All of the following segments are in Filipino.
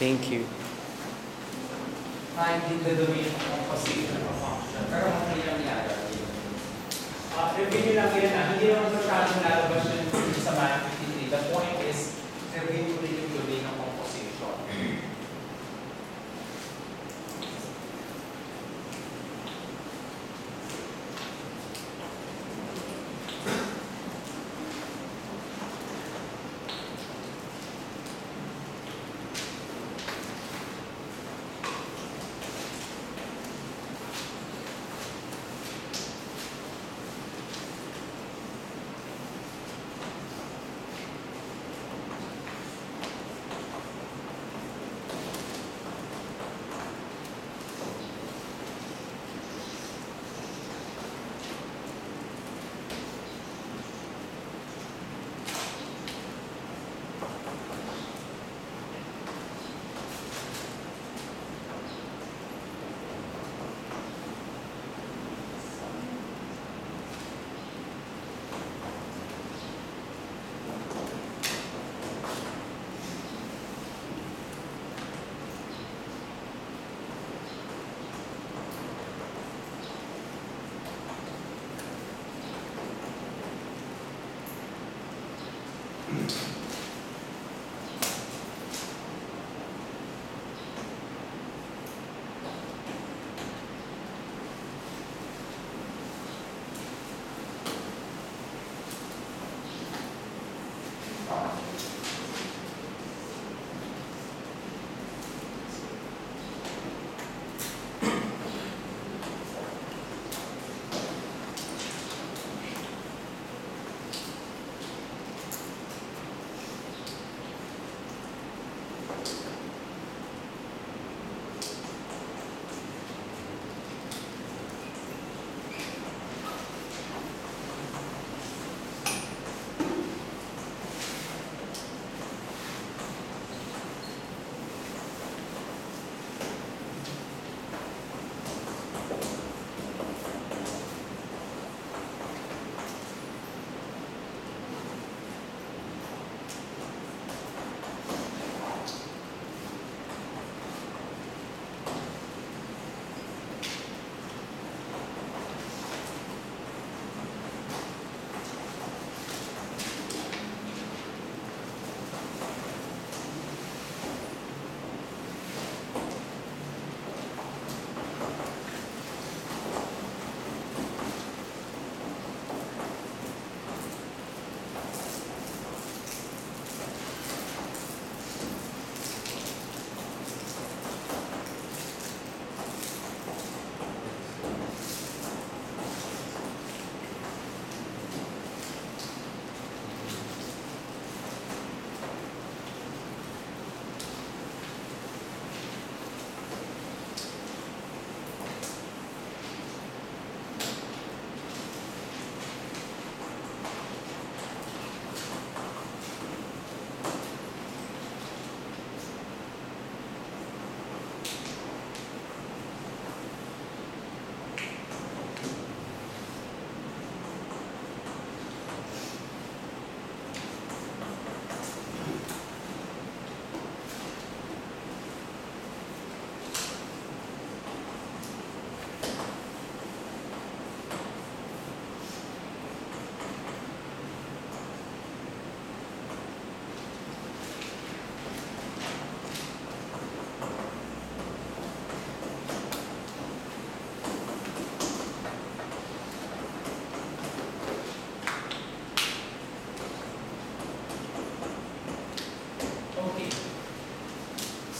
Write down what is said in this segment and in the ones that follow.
Thank you. Find in the domain of composition of a function. Pero hindi lang nilalagay. Review nyo lang yun na. Hindi naman masyadong lalabas yun sa Math 53. The point is, review nyo rin yung domain ng composition.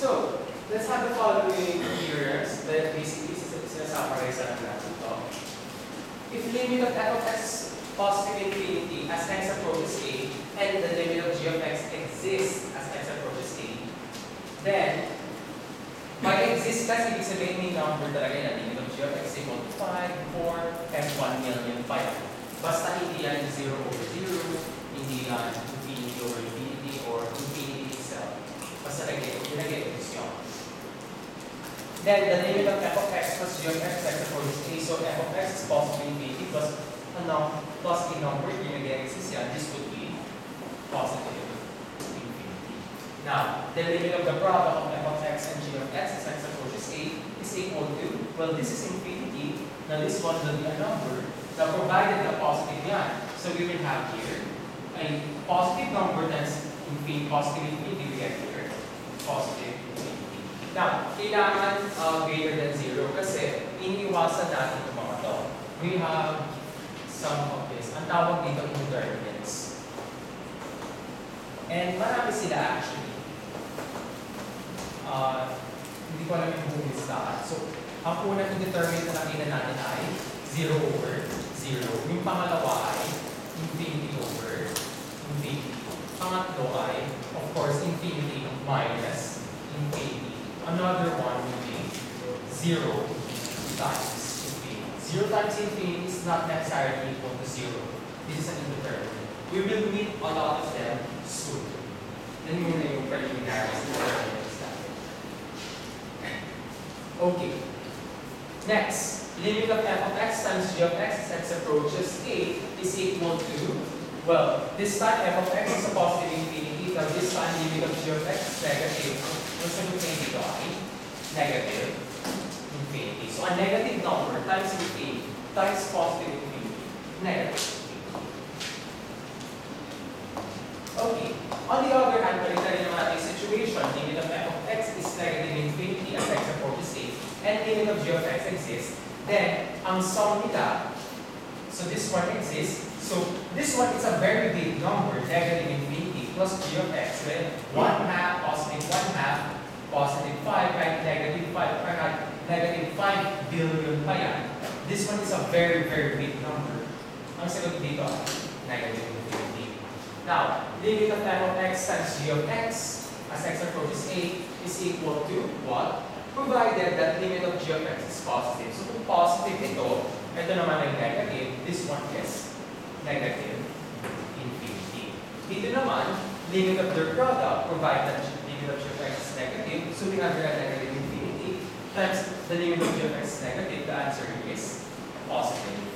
So, let's have the following theorems that basically sinasummarize lang natin ito. If limit of f of x positive infinity as x approaches a, and the limit of g of x exists as x approaches a, then, by existence, ibig sabihin may number talaga yan. Limit of g of x equal to 5, 4, f1 million, 5. Basta hindi yan 0 over 0, hindi yan infinity over infinity, or infinity itself. Basta nag-get this yun. Then, the limit of f of x plus g of x approaches a, so f of x is positive infinity plus a number, yung nag-exist yan, this would be positive infinity. Now, the limit of the product of f of x and g of x as x approaches a is equal to, well, this is infinity. Now, this one will be a number. Now, provided a positive line. So, we will have here a positive number that's infinity, positive infinity we get here. Positive infinity. Now, kailangan greater than 0 kasi iniiwasan natin itong mga to. We have some of this. Ang tawag dito indeterminates. And marami sila actually. Hindi ko alam yung buong listahan. So, ang unang indeterminate na nakita natin ay 0 over 0. Yung pangalawa ay infinity over infinity. Pangatlo ay, of course, infinity minus infinity. Another one will be 0 times infinity. 0 times infinity is not necessarily equal to 0. This is an indeterminate. We will meet a lot of them soon. Yan muna yung preliminary indeterminates natin. Okay. Next, limit of f of x times g of x as x approaches a is equal to, well, this time f of x is a positive infinity, now this time limit of g of x is negative. Yung sagot na dito ay negative infinity. So, a negative number times infinity times positive infinity, negative. Okay. On the other hand, palitan rin naman natin situation. Limit of f of x is negative infinity as x approaches a, and limit of g of x exists. Then, ang sum nila, so this one exists. So, this one is a very big number, negative infinity plus g of x. Well, 1/2, positive 1/2, positive 5, right? Negative 5, right? Negative 5 billion pa yan. This one is a very, very big number. Ang sagot dito, negative infinity. Now, limit of f of x times g of x as x approaches a is equal to what? Provided that limit of g of x is positive. So, kung positive ito naman ay negative, this one is negative infinity. Dito naman, limit of their product, provided that limit of g of x is negative, so we have a negative infinity, times the limit of g of x is negative, the answer is positive.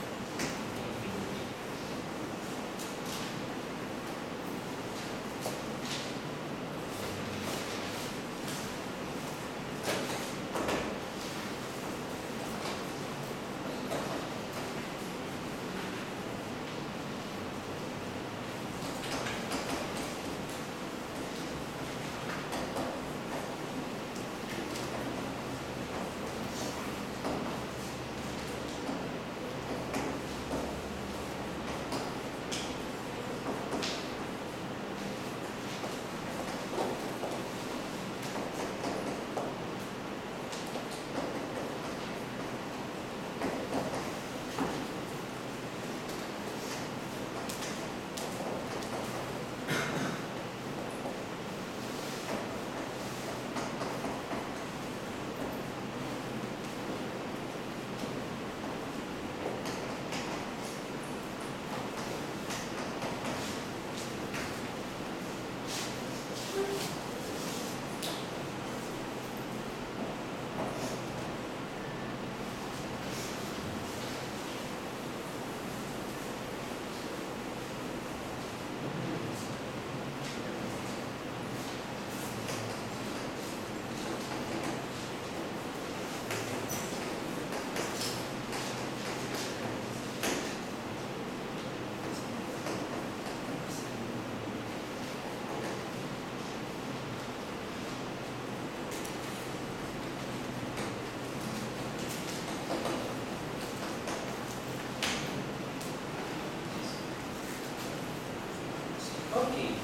Okay,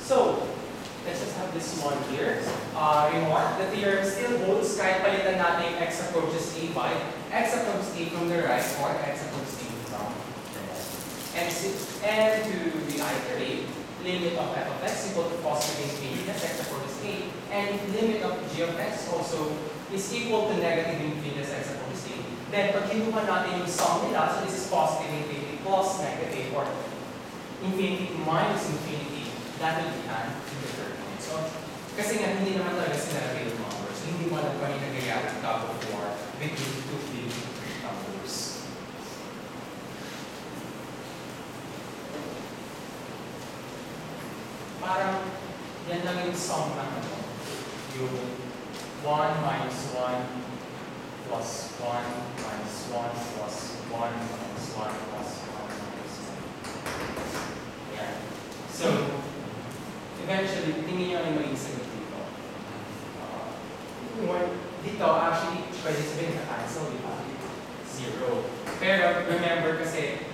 so let's just have this one here. Remark, the theorem still holds kahit palitan natin x approaches a by x approaches a from the right or x approaches a from the left. And to reiterate, limit of f of x equal to positive infinity as x approaches a, and limit of g of x also is equal to negative infinity as x approaches a. Then pag kinuha natin yung sum nila, so this is positive infinity plus negative or infinity minus infinity, that will be an indeterminate. So, kasi nga hindi naman talaga sila real numbers. So, hindi mo alam kung ano nangyayari sa tug of war between two big numbers. Parang yan lang yung yung sum ng ano, yung 1 minus 1 plus 1 minus 1 plus 1 minus 1 plus 1 minus 1. Ayan. So, eventually, tingin nyo yung maging sagot dito. Dito, actually, pwede sabihin na cancel, di ba? 0. Pero, remember kasi,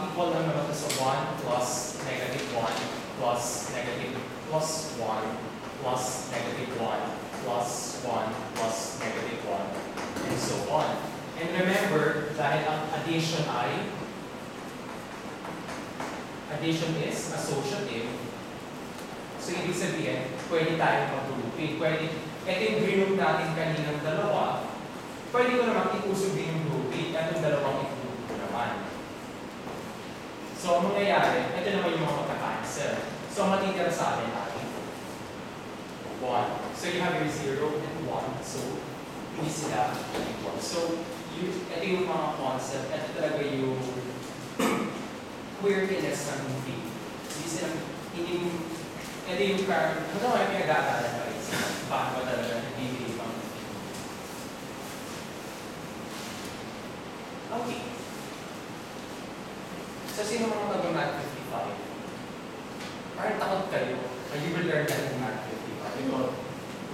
equal lang naman ito sa 1 plus negative 1 plus negative plus 1 plus negative 1 plus 1 plus negative 1 and so on. And remember, dahil ang addition is associative, so ibig sabihin, pwede tayong mag-grouping. Ito yung group natin kaninang dalawa, pwede ko naman iusog din yung grouping at yung dalawang i-group ko naman. So, ang mangyayari, ito naman yung mga magka-cancel. So, ang matitira sa atin natin 1. So, you have your 0 and 1. So, hindi sila equal. So, ito yung mga concept. Ito talaga yung queerness ng movie. Hindi sila, ito yung parang, ano yung pinag-aaralan pa rin sila. Bakit ba talaga nabibili pang movie? Okay. So, sino mga mag-math 55? Parang takot kayo. You will learn that in math 55. Ito,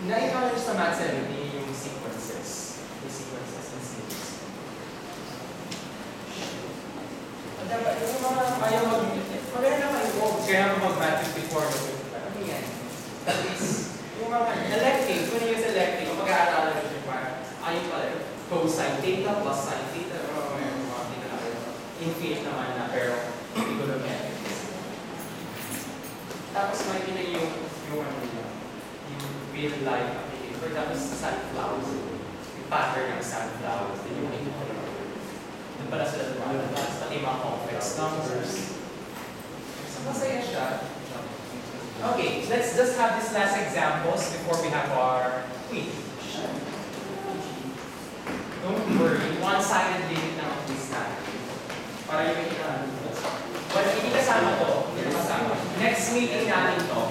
na-encounter sa math 17 yung sequences. Yung sequences and series. Dapat yung mga ayaw maganda na kayo. Kaya mag-math 54 ano yan? That is, yung mga elective, kung yung elective, kung mag-aaralan nyo yung parang, ayaw pala, cosine theta plus sine theta, infinite naman na, pero trigonometric. Tapos may ina yung real life application. For example, sunflowers. Yung pattern ng sunflowers. Then yung doon pala sila lumalabas. Pati mga complex numbers. So masaya siya. Okay, let's just have these last examples before we have our quiz. Don't worry, one-sided limit lang ang quiz natin. Para yung kita. Well, hindi kasama to. Hindi kasama. Next meeting natin to.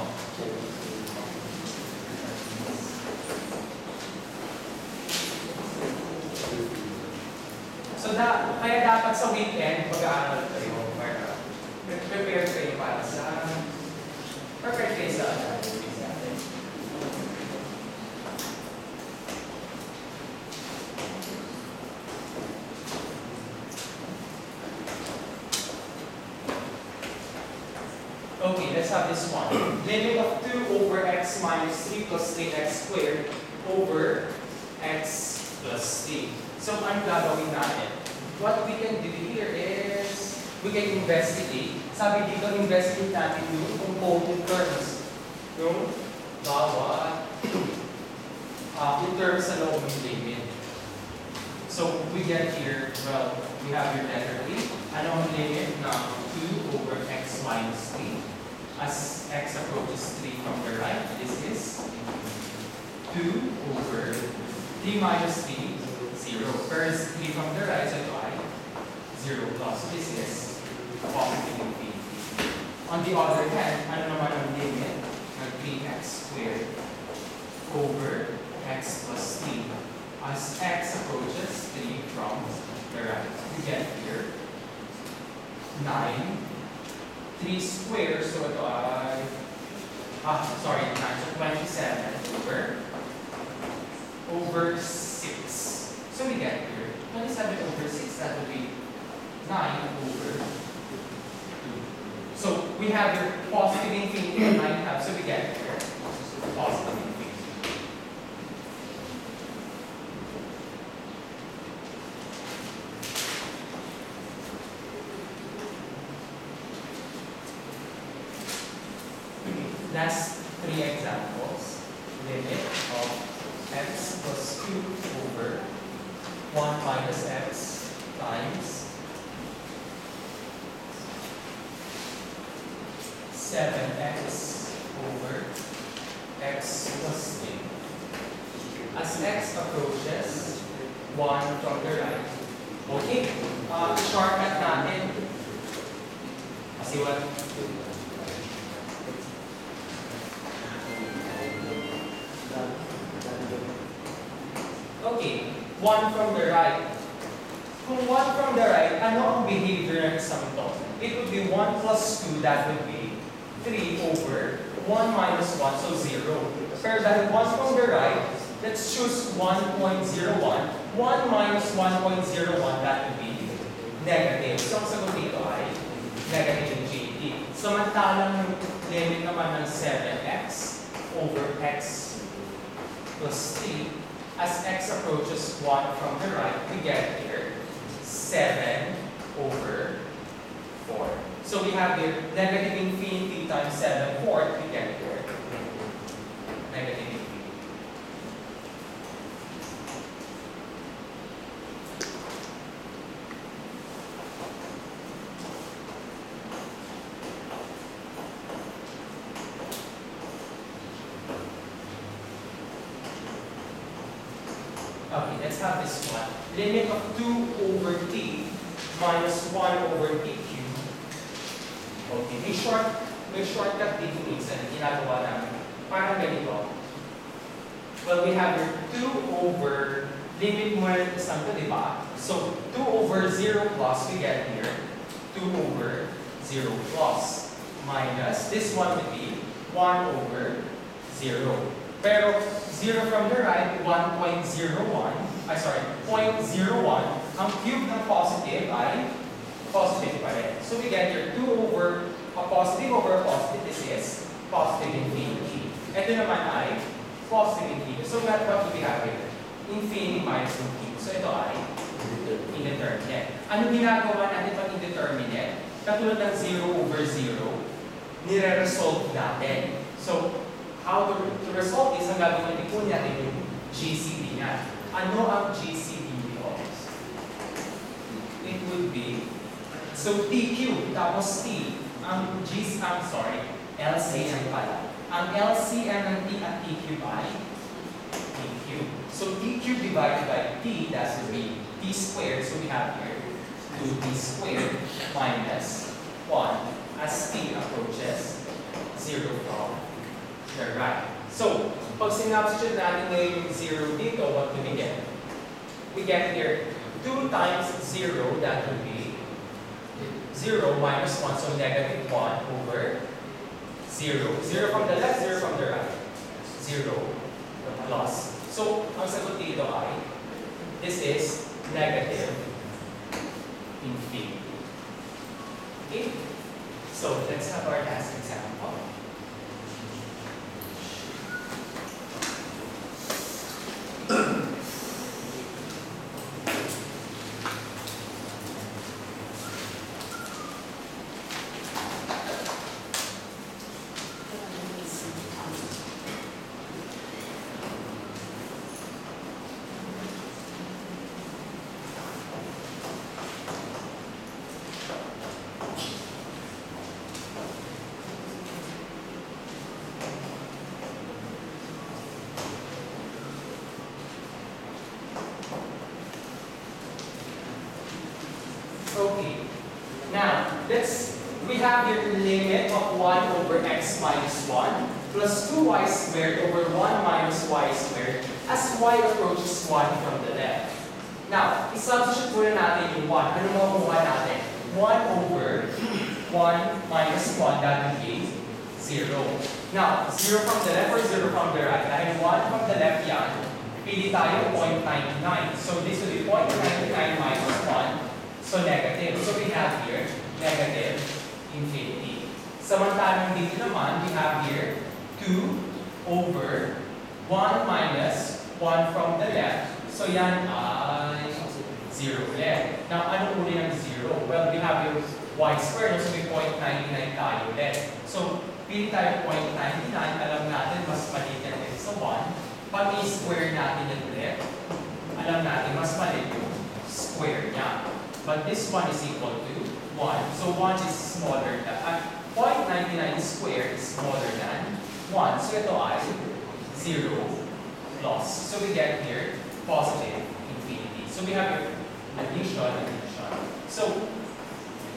So, kaya dapat sa weekend, mag-aaral kayo. Prepare kayo para sa perfect kayo sa okay, let's have this one. Limit of 2 over x minus 3 plus 3x squared over x plus 3. So, ano gagawin natin? What we can do here is, we can investigate. Sabi dito, investigate natin yung component terms. Yung bawat in terms sa loob ng limit. So, we get here, well, we have your letter A. Ano ang limit ng 2 over x minus 3? As x approaches 3 from the right, this is 2 over 3 minus 3, 0. First 3 from the right, so ito ay 0 plus. This is positive infinity. On the other hand, ano naman ang limit ng 3x squared over x plus 3? As x approaches 3 from the right, we get here 9. 3 squared, so ito ay, 9, so 27 over 6. So we get here, 27 over 6, that would be 9 over 2. So we have your positive infinity and 9 halves, so we get here, positive infinity. Last 3 examples. Limit of x plus 2 over 1 minus x times 7x over x plus 3. As x approaches 1 from the right. Okay, shortcut natin. Kasi what? Okay, 1 from the right. Kung 1 from the right, ano ang behavior ng isang to? It would be 1 plus 2, that would be 3 over 1 minus 1, so 0. Pero dahil 1 from the right, let's choose 1.01. 1 minus 1.01, that would be negative. So ang sagot dito ay negative infinity. Samantalang yung limit naman ng 7x over x plus 3, as x approaches 1 from the right, we get here 7 over 4. So we have here negative infinity times 7 fourth, we get here negative infinity. Okay, let's have this one. Limit of 2 over t minus 1 over t cubed. Okay, may shortcut dito minsan, ginagawa namin. Parang ganito. Well, we have your 2 over, limit mo rin isang to, di ba? So, 2 over 0 plus, we get here, 2 over 0 plus, minus, this one would be 1 over 0. Pero 0 from the right, 1.01, 0.01, ang cube ng positive ay positive pa rin. So we get here 2 over a positive over a positive, this is positive infinity. Ito naman ay positive infinity. So what do we have here? Infinity minus infinity. So ito ay indeterminate. Ano ginagawa natin pag indeterminate? Katulad ng 0 over 0, nire-resolve natin. So, how to resolve this, ang gagawin natin natin yung GCD niya. Ano ang GCD nito? It would be, so TQ, tapos T, ang LCM pala. Ang LCM ng T at TQ ay TQ. So TQ divided by T, that would be T squared, so we have here 2T squared minus 1 as T approaches 0 from the right. So, pag sinubstitute natin ngayon yung 0 dito, what do we get? We get here 2 times 0, that would be 0 minus 1, so negative 1 over 0. 0 from the left, 0 from the right. 0 plus. So, ang sagot dito ay, this is negative infinity. Okay? So, let's have our last example. Okay. Now, we have your limit of 1 over x minus 1 plus 2y squared over 1 minus y squared as y approaches 1 from the left. Now, isubstitute muna natin yung 1. Ano makukuha natin? 1 over 1 minus 1, that would be 0. Now, 0 from the left or 0 from the right? Dahil 1 from the left yan, pili tayo 0.99. So, this will be 0.99 minus 1. So, negative. So, we have here, negative infinity. Samantalang dito naman, we have here 2 over 1 minus 1 from the left. So, yan ay 0 ulit. Now, ano uli ng 0? Well, we have your y squared, so may 0.99 tayo ulit. So, pili tayo 0.99. Alam natin, mas maliit yan sa 1. Pag i-square natin yan ulit, alam natin, mas maliit yung square niya. But this one is equal to 1. So 1 is smaller than, 0.99 squared is smaller than 1. So ito ay 0 plus. So we get here positive infinity. So we have your addition. So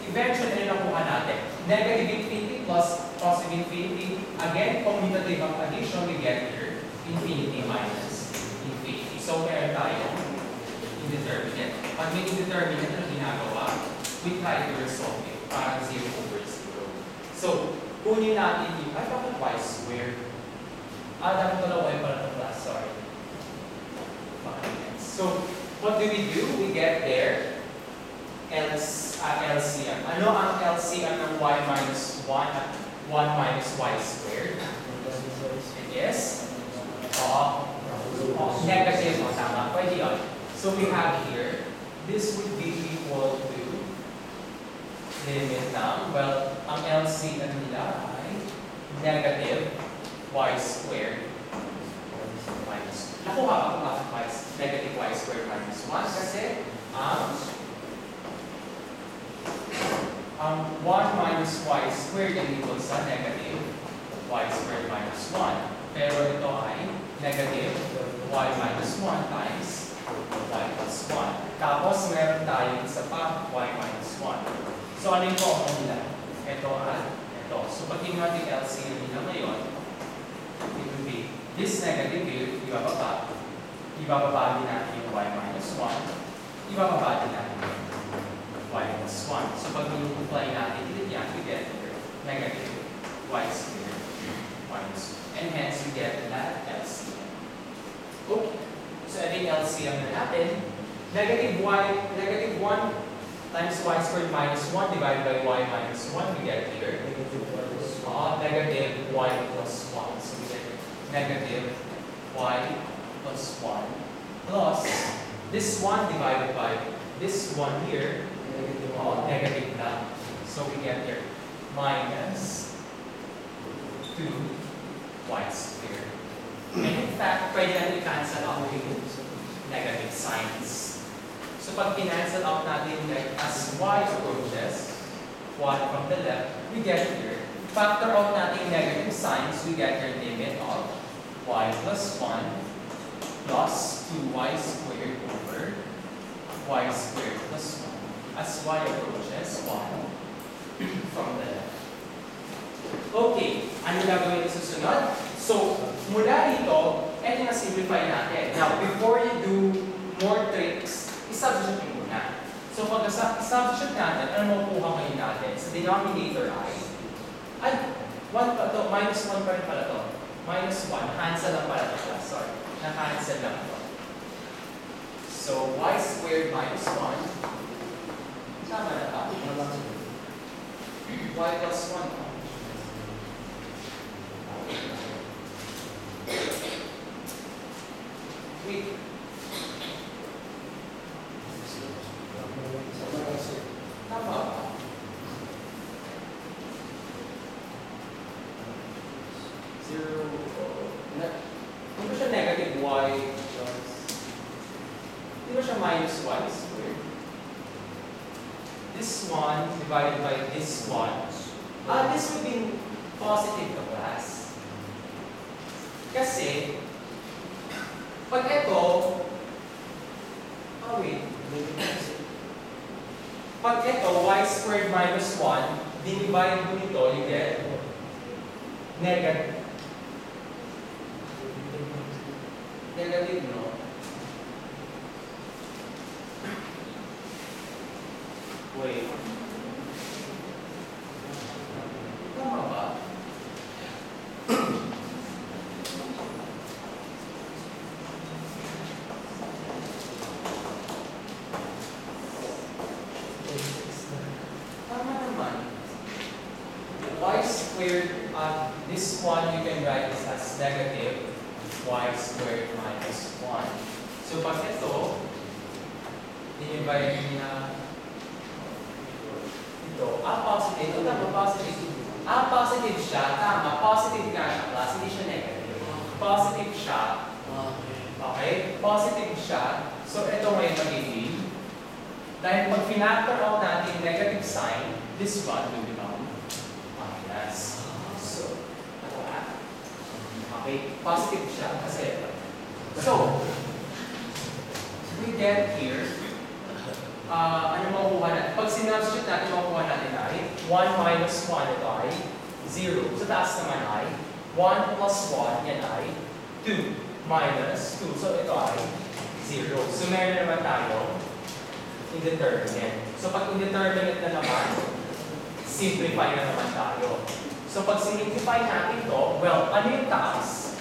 eventually, ano nakuha natin? Negative infinity plus positive infinity. Again, commutative ang addition, we get here infinity minus infinity. So meron tayo pag may indeterminate na ginagawa, we try to resolve it. Parang 0 over 0. So, kunin natin yung, ay, bakit y squared? Dapat pala y pala ng class, sorry. So, what do? We get there LCM. Ano ang LCM ng y minus 1 at 1 minus y squared? It is? Negative. Tama. Pwede yun. So, we have here, this would be equal to limit ng, well, ang LCM nila ay negative y squared minus. Nakuha ba kung bakit negative y squared minus 1? Kasi ang 1 minus y squared ay equal sa negative y squared minus 1. Pero ito ay negative y minus 1 times y plus 1. Tapos meron tayong isa pa, y minus 1. So ano yung common nila? Ito at ito. So pag tingnan natin LCM nila ngayon, it will be this negative here, ibababa din natin yung y minus 1, ibababa din natin yung y plus 1. So pag multiply natin dito yan, we get negative y squared minus 1. And hence, we get that LCM. Okay. So ito yung LCM na natin. Negative 1 times y squared minus 1 divided by y minus 1, we get here. Negative y plus 1. So we get negative y plus 1 plus this 1 divided by this 1 here, negative na. So we get here minus 2y squared. And in fact, pwede natin i-cancel out yung negative signs. So pag i-cancel out natin as y approaches 1 from the left, we get here. Factor out natin negative signs, we get your limit of y plus 1 plus 2y squared over y squared plus 1 as y approaches 1 from the left. Okay, ano gagawin na susunod? So, mula dito, ito na simplify natin. Now, before you do more tricks, i-substitute muna. So, pag i-substitute natin, ano makukuha ngayon natin? Sa denominator ay 1 pa to, minus 1 pa rin pala to. Minus 1, cancel lang pala to class. Sorry, na-cancel lang to. So, y squared minus 1, tama na ta? Y plus 1. Wait. Tama ba? Zero. Hindi ba siya negative y plus? Hindi ba siya minus y squared? This 1 divided by this 1. This would be positive to class. Kasi, pag ito, pag ito, y squared minus 1, dinivide mo nito, you get negative. Negative, no? Wait. Tama ba? This one you can write this as negative y squared minus 1. So pag ito, dinivide niya ito. Positive. Ito tama, positive. Positive siya. Tama, positive nga siya. Class, hindi siya negative. Positive siya. Okay? Positive siya. So ito ngayon magiging. Dahil pag finactor out natin negative sign, this one will become minus. Okay, positive siya kasi ito. So, we get here, ano makukuha natin? Pag sinubstitute natin, makukuha natin ay 1 minus 1, ito ay 0. Sa taas naman ay 1 plus 1, yan ay 2 minus 2. So, ito ay 0. So, meron naman tayo indeterminate. So pag indeterminate na naman, simplify na naman tayo. So pag simplify natin to, well, ano yung taas?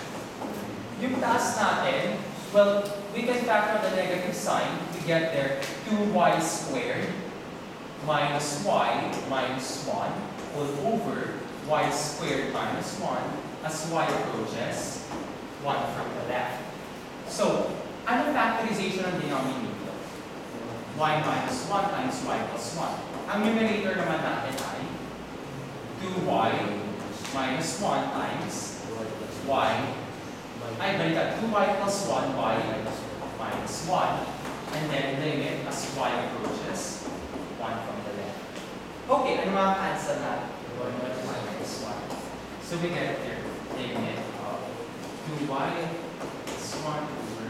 Yung taas natin, well, we can factor the negative sign. We get there 2y squared minus y minus 1 all over y squared minus 1 as y approaches 1 from the left. So, ano factorization ng denominator? Y minus 1 times y plus 1. Ang numerator naman natin ay 2y minus 1 times y, ay balikan, 2y plus 1y minus 1, and then limit as y approaches 1 from the left. Okay, ano mga cancel natin? Y minus 1. So we get here, limit of 2y plus 1 over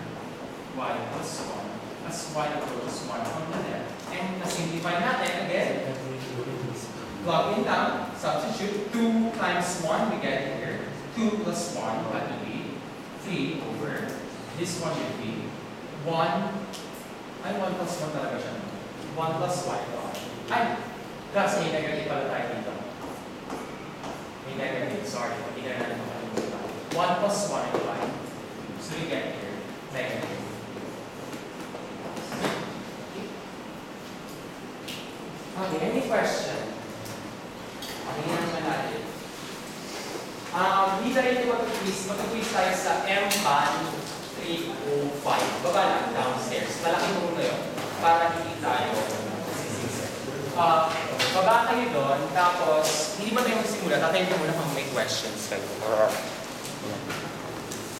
y plus 1 as y approaches 1 from the left. And na-simplify natin again. Plug in lang, substitute 2 times 1, we get here 2 plus 1 had to be 3 over this one should be 1, ay 1 plus 1 talaga siya. 1 plus y plus. Ay, plus may negative pala tayo dito. May negative, sorry, hindi na natin makalimutan. 1 plus 1 is y. So we get here negative. Okay, any question? Okay na naman natin. Hindi tayo ito mag-quiz tayo sa M-Ban 305. Baba lang, downstairs. Malaking room na yun para hindi tayo baba kayo doon, tapos hindi ba tayo magsimula? Tatayin ko muna kung may questions kayo.